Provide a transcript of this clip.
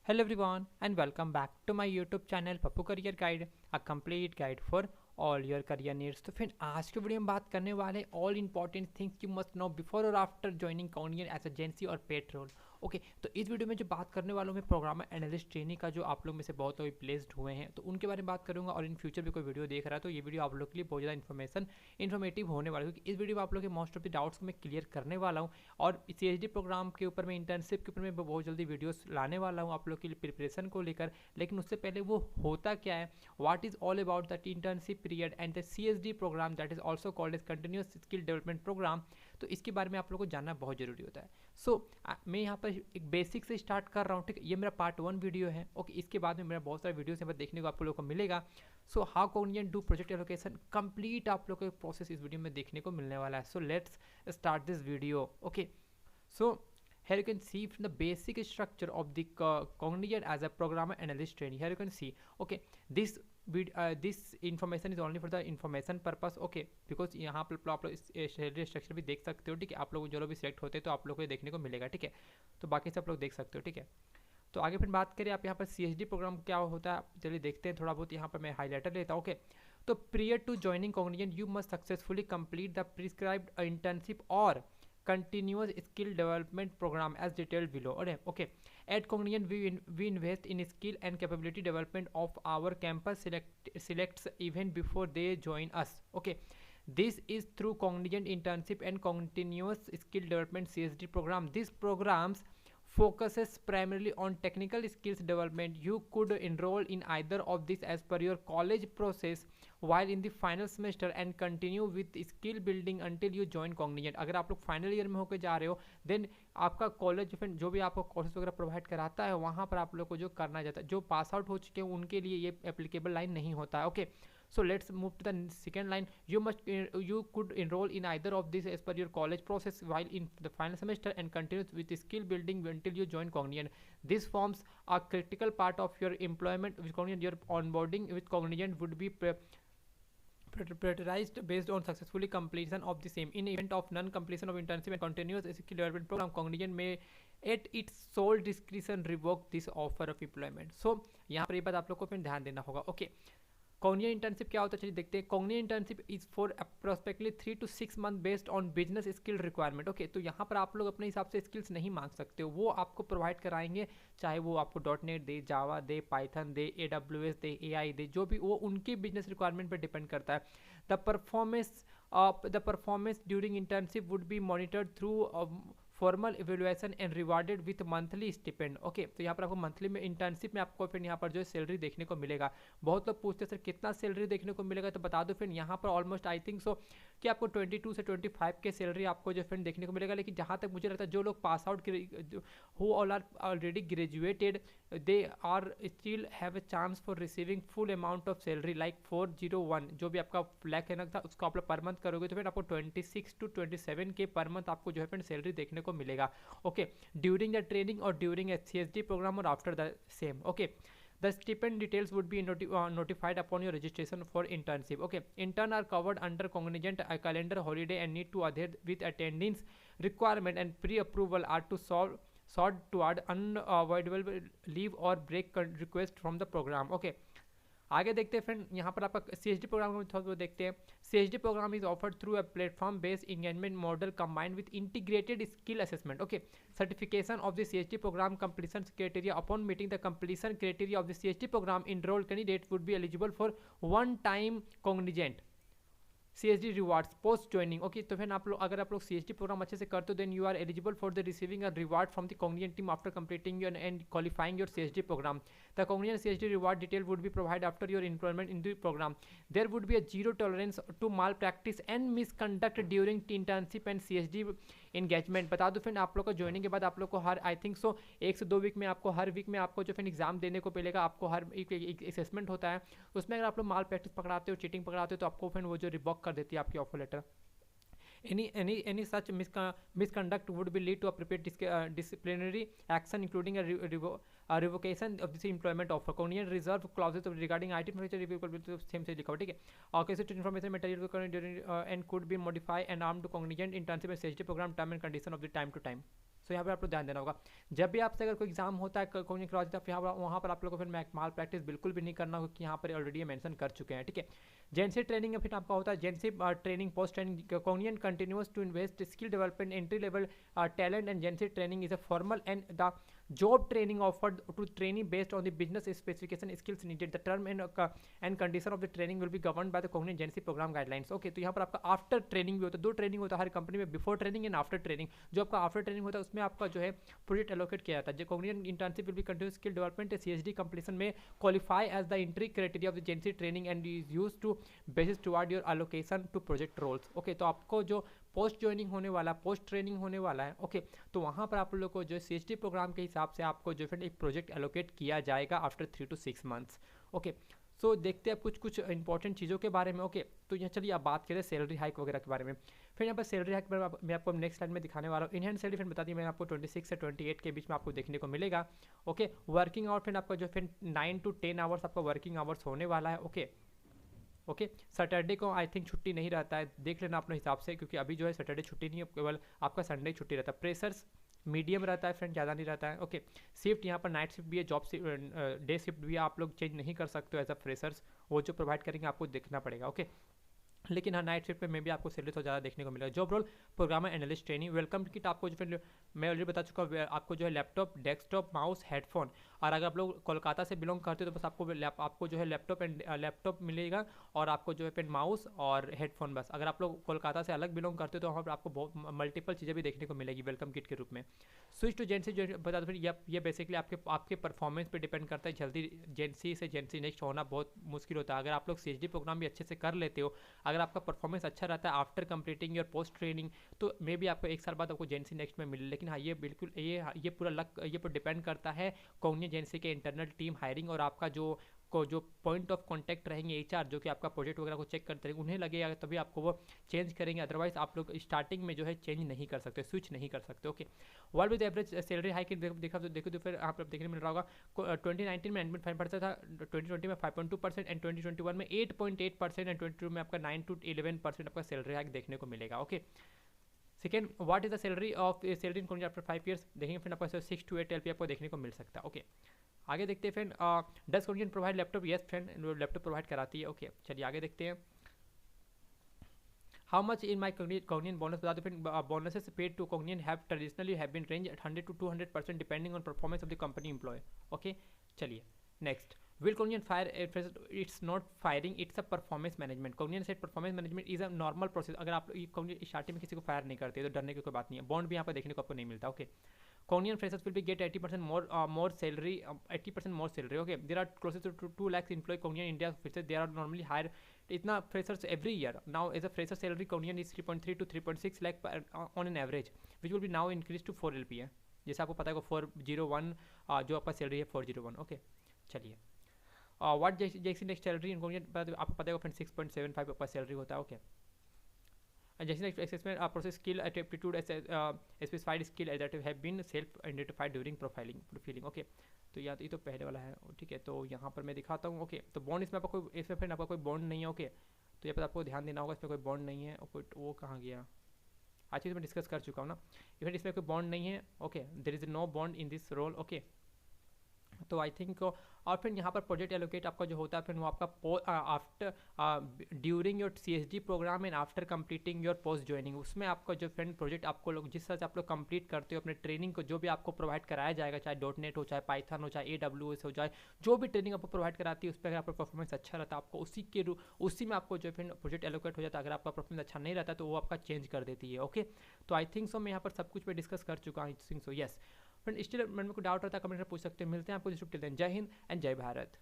Hello everyone and welcome back to my YouTube channel Pappu career guide, a complete guide for all your career needs. तो फिर आज की video में बात करने वाले all important things you must know before और after joining Cognizant as agency और पेड रोल। ओके, तो इस वीडियो में जो बात करने वालों में प्रोग्रामर एनालिस्ट ट्रेनिंग का जो आप लोग में से बहुत लोग प्लेस्ड हुए हैं तो उनके बारे में बात करूंगा। और इन फ्यूचर भी कोई वीडियो देख रहा है तो ये वीडियो आप लोग के लिए बहुत ज़्यादा इन्फॉर्मेटिव होने वाला है, क्योंकि इस वीडियो में आप लोग के मोस्ट ऑफ द डाउट्स को मैं क्लियर करने वाला हूँ। और CHD प्रोग्राम के ऊपर मैं इंटर्नशिप के ऊपर मैं बहुत जल्दी वीडियोस लाने वाला हूँ आप लोग के लिए प्रिपरेशन को लेकर। लेकिन उससे पहले वो होता क्या है, what is all about that internship period and the CHD program that is also called as continuous skill development program. तो इसके बारे में आप लोग को जानना बहुत जरूरी होता है। मैं यहाँ पर एक बेसिक से स्टार्ट कर रहा हूँ, ठीक है। ये मेरा पार्ट 1 वीडियो है। ओके, इसके बाद में मेरा बहुत सारे वीडियोस यहाँ पर देखने को आप लोगों को मिलेगा। So how Cognizant do project allocation complete आप लोग को प्रोसेस इस वीडियो में देखने को मिलने वाला है। So let's start this video. Okay, so here you can see from the basic structure of the Cognizant as a programmer analyst training. Here you can see, okay, this information is only for the information purpose, okay, because यहाँ पर आप लोग salary structure भी देख सकते हो, ठीक है। आप लोग जो लोग भी सिलेक्ट होते हैं तो आप लोग को ये देखने को मिलेगा, ठीक है। तो बाकी सब लोग देख सकते हो, ठीक है। तो आगे फिर बात करें आप यहाँ पर CHD प्रोग्राम क्या होता है, चलिए देखते हैं थोड़ा बहुत। यहाँ पर मैं हाईलाइटर लेता हूँ। ओके, तो prior to joining Cognizant you must successfully complete the prescribed internship or continuous skill development program as detailed below. Okay, at Cognizant we invest in skill and capability development of our campus selects even before they join us. Okay, this is through Cognizant internship and continuous skill development CSD program. These programs focuses primarily on technical skills development. You could enroll in either of these as per your college process while in the final semester and continue with skill building until you join Cognizant. अगर आप लोग final year में होकर जा रहे हो then आपका college जो भी आपको कोर्सेज वगैरह प्रोवाइड कराता है वहाँ पर आप लोग को जो करना जाता है, जो पास आउट हो चुके हैं उनके लिए ये एप्लीकेबल लाइन नहीं होता है। Okay, so let's move to the second line. You could enroll in either of these as per your college process while in the final semester and continue with skill building until you join Cognizant. This forms a critical part of your employment with Cognizant. Your onboarding with Cognizant would be prioritized based on successfully completion of the same. In event of non-completion of internship and continuous skill development program, Cognizant may at its sole discretion revoke this offer of employment. So यहाँ पर ये बात आप लोग को फिर ध्यान देना होगा। ओके, कॉग्निजेंट इंटर्नशिप क्या होता है, चलिए देखते हैं। Cognizant internship is for approximately 3 to 6 month based on business skill requirement. Okay, तो यहाँ पर आप लोग अपने हिसाब से स्किल्स नहीं मांग सकते हो, वो आपको प्रोवाइड कराएंगे, चाहे वो आपको .NET दे, जावा दे, पाइथन दे, AWS दे, AI दे, जो भी वो उनके बिजनेस रिक्वायरमेंट पर डिपेंड करता है। The performance during internship would be monitored through formal evaluation and rewarded with monthly stipend. Okay, तो यहाँ पर आपको मंथली में इंटर्नशिप में आपको फिर यहाँ पर जो है सैलरी देखने को मिलेगा। बहुत लोग पूछते हैं सर कितना सैलरी देखने को मिलेगा, तो बता दो फिर यहाँ पर ऑलमोस्ट आई थिंक सो कि आपको 22 से 25 के सैलरी आपको जो फिर देखने को मिलेगा। लेकिन जहाँ तक मुझे लगता है जो लोग pass out who all are already graduated they are still have a chance for receiving full amount of salary like 401 जो भी आपका फ्लैग है ना था उसको आप लोग पर मंथ करोगे तो फिर आपको 26 to 27 के पर मंथ आपको जो है फिर सैलरी देखने को मिलेगा। ओके, ड्यूरिंग द ट्रेनिंग और ड्यूरिंग ए CHD प्रोग्राम और after the same. Okay, the stipend details would be notified upon your registration for internship. Okay, intern are covered under Cognizant a calendar holiday and need to adhere with attendance requirement and pre-approval are to sought toward unavoidable leave or break request from the program. Okay, आगे देखते हैं friend, यहाँ पर आपका CHD programme में थोड़ा बहुत देखते हैं। CHD program is offered through a platform based engagement model combined with integrated skill assessment. Okay, certification of the CHD program completion criteria upon meeting the completion criteria of the CHD program enrolled candidate would be eligible for one time Cognizant CHD rewards post joining. Okay, तो फिर आप लोग अगर आप लोग CHD programme अच्छे से करते हो then you are eligible for the receiving a reward from the Cognizant team after completing and qualifying your CHD program. The Cognizant CHD reward detail would be provide after your employment in the program. There would be a zero tolerance to malpractice and misconduct during internship and CHD engagement. बता दो फिर आप लोग को joining के बाद आप लोग को हर आई थिंक सो 1 से 2 वीक में आपको हर वीक में आपको जो फिर एग्जाम देने को मिलेगा। आपको हर एक असेसमेंट होता है, उसमें अगर आप लोग माल प्रैक्टिस पकड़ाते हो, चीटिंग पकड़ाते हो तो आपको फिर वो जो रिवॉक कर देती है आपकी offer letter. Any such misconduct would be lead to appropriate disciplinary action including a revocation of this employment offer. Cognizant reserve clauses regarding IT infrastructure review same से लिखा हुआ, ठीक है। Okay, so information material and could be modified and armed to Cognizant internship and CHD program term and condition of the time to time. सो यहाँ पर आपको ध्यान देना होगा। जब भी आपसे अगर कोई एग्जाम होता है कोई क्रॉस तो यहाँ वहाँ पर आप लोगों को फिर माल प्रैक्टिस बिल्कुल भी नहीं करना होगा, क्योंकि यहाँ पर ऑलरेडी मेंशन कर चुके हैं, ठीक है। जेंसी ट्रेनिंग फिर आपका होता है जेंसी ट्रेनिंग पोस्ट ट्रेनिंग कॉग्नियन continues to invest skill development entry level talent and GenC training is a formal and the job training offered to trainee based on the business specification skills needed. The term and condition of the training will be governed by the Cognizant Agency program guidelines. Okay, तो यहाँ पर आपका after training भी होता है, दो training होता है हर कंपनी में, before training and after training. जो आपका आफ्टर ट्रेनिंग होता है उसमें आपका जो है प्रोजेक्ट एलोकेट किया जाता है। जो Cognizant internship will be continuous skill development CSD completion में qualify as the entry criteria of the agency training and is use to basis toward your allocation to project roles. Okay, तो आपको जो post joining होने वाला, post training होने वाला है, okay, तो वहाँ पर आप लोग को जो CSD प्रोग्राम के हिसाब से आपको जो फिर एक प्रोजेक्ट एलोकेट किया जाएगा आफ्टर 3 to 6 मंथ्स। ओके, सो देखते हैं कुछ इंपॉर्टेंट चीज़ों के बारे में। ओके, तो यहाँ चलिए आप बात करें सैलरी हाइक वगैरह के बारे में। फिर यहाँ पर सैलरी हाइक मैं आपको नेक्स्ट स्लाइड में दिखाने वाला हूँ। इनहैंड सैलरी फिर बता दी मैंने आपको 26 से 28 के बीच में आपको देखने को मिलेगा। ओके, वर्किंग आवर फिर आपका जो फिर 9 to 10 आवर्स आपका वर्किंग आवर्स होने वाला है। ओके, सैटरडे को आई थिंक छुट्टी नहीं रहता है, देख लेना अपने हिसाब से, क्योंकि अभी जो है सैटरडे छुट्टी नहीं है, केवल आपका संडे छुट्टी रहता है। प्रेशर्स मीडियम रहता है फ्रेंड, ज़्यादा नहीं रहता है। ओके, शिफ्ट यहाँ पर नाइट शिफ्ट भी है, जॉब डे शिफ्ट भी आप लोग चेंज नहीं कर सकते हो एज अ फ्रेशर्स, वो जो प्रोवाइड करेंगे आपको देखना पड़ेगा। ओके, लेकिन हाँ नाइट शिफ्ट में भी आपको सैलरी तो ज़्यादा देखने को मिलेगा। Job role programmer analyst training welcome kit आपको जो फिर मैं ऑलरेडी बता चुका हूँ, आपको जो है लैपटॉप, डेस्कटॉप, माउस, हेडफोन, और अगर आप लोग कोलकाता से बिलोंग करते हो तो बस आपको जो है लैपटॉप मिलेगा और आपको जो है फिर माउस और हेडफोन बस। अगर आप लोग कोलकाता से अलग बिलोंग करते हो तो वहाँ पर आपको बहुत मल्टीपल चीज़ें भी देखने को मिलेगी वेलकम किट के रूप में। स्विच टू जेंसी जो बता दो फिर ये बेसिकली आपके परफॉर्मेंस पे डिपेंड करता है। जल्दी जेंसी से जेंसी नेक्स्ट होना बहुत मुश्किल होता है। अगर आप लोग CSD प्रोग्राम भी अच्छे से कर लेते हो, अगर आपका परफॉर्मेंस अच्छा रहता है after completing your post training, तो मे बी आपको 1 साल बाद आपको जेंसी नेक्स्ट में मिले। लेकिन हाँ ये बिल्कुल ये पूरा डिपेंड करता है कॉग्निजेंट एजेंसी के इंटरनल टीम हायरिंग और आपका जो पॉइंट ऑफ कॉन्टैक्ट रहेंगे HR जो कि आपका प्रोजेक्ट वगैरह को चेक करते रहेंगे, उन्हें लगेगा तभी आपको वो चेंज करेंगे, अदरवाइज आप लोग स्टार्टिंग में जो है चेंज नहीं कर सकते, स्विच नहीं कर सकते। Okay, what with average salary hike देखो तो फिर आप देखने मिल रहा होगा 2019 में 9.5% था, 2020 में 5.2% एंड 2021 में 8.8% एंड 2022 में आपका 9 to 11% आपका सैलरी हाइक देखने को मिलेगा। Okay, second, what is the salary in Cognizant after 5 years देखेंगे फिर आपको 6 to 8 LP आपको देखने को मिल सकता है। ओके, आगे देखते हैं friend, does Cognizant provide laptop? Yes friend, laptop provide कराती है। ओके, चलिए आगे देखते हैं। How much in my Cognizant bonus बता दो friend. Bonuses paid to Cognizant have traditionally have been range at 100 to 200% depending on performance of the company employ. Okay, चलिए next, will Cognizant fire a president? It's not firing, it's a performance management. Cognizant said performance management is a normal process. अगर आप starting में किसी को fire नहीं करते तो डरने की कोई बात नहीं है। बॉन्ड भी यहाँ पर देखने को आपको नहीं मिलता। Okay, Cognizant freshers will be get 80% more salary, 80% more salary. Okay, there are close to 2 lakhs employee Cognizant India freshers. They are normally hire इतना freshers every year. Now as a fresher salary Cognizant is 3.3 to 3.6 lakh on an average, which will be now increased to 4 LP है। जैसे आपको पता है 401 जो आपका salary है 401। Okay, चलिए व्हाट जैसी नेक्स्ट सैलरी इन कॉग्निजेंट आपको पता है 6.75 आपका सैलरी होता है। ओके, जैसे next assessment process skill aptitude specified skill additive have been self identified during profiling. Okay, तो ये तो पहले वाला है, ठीक है। तो यहाँ पर मैं दिखाता हूँ। ओके, तो बॉन्ड इसमें आपका कोई बॉन्ड नहीं है। ओके, तो ये पर आपको ध्यान देना होगा, इसमें कोई बॉन्ड नहीं है। ओके, वो कहाँ गया? अच्छा, इसमें डिस्कस कर चुका हूँ ना। इवन इसमें कोई बॉन्ड नहीं है। Okay, there is no bond in this role. Okay, तो आई थिंक और फिर यहाँ पर प्रोजेक्ट एलोकेट आपका जो होता है फिर वो आपका after during your CSD program and after completing your post joining, उसमें आपका जो फ्रेंड प्रोजेक्ट आपको लोग जिस तरह से आप लोग कंप्लीट करते हो अपने ट्रेनिंग को, जो भी आपको प्रोवाइड कराया जाएगा, चाहे .NET हो, चाहे पाइथन हो, चाहे AWS हो, चाहे जो भी ट्रेनिंग आपको प्रोवाइड कराती है उस पर अगर आपका परफॉर्मेंस अच्छा रहता है आपको उसी में आपको जो फिर प्रोजेक्ट एलोकेट हो जाता है। अगर आपका परफॉर्मेंस अच्छा नहीं रहता तो वो आपका चेंज कर देती है। ओके, तो आई थिंक सो मैं यहाँ पर सब कुछ पे डिस्कस कर चुका हूँ। I think so yes friend, still मन में कोई डाउट रहता है कमेंट में पूछ सकते हैं। मिलते हैं आपको जय हिंद एंड जय भारत।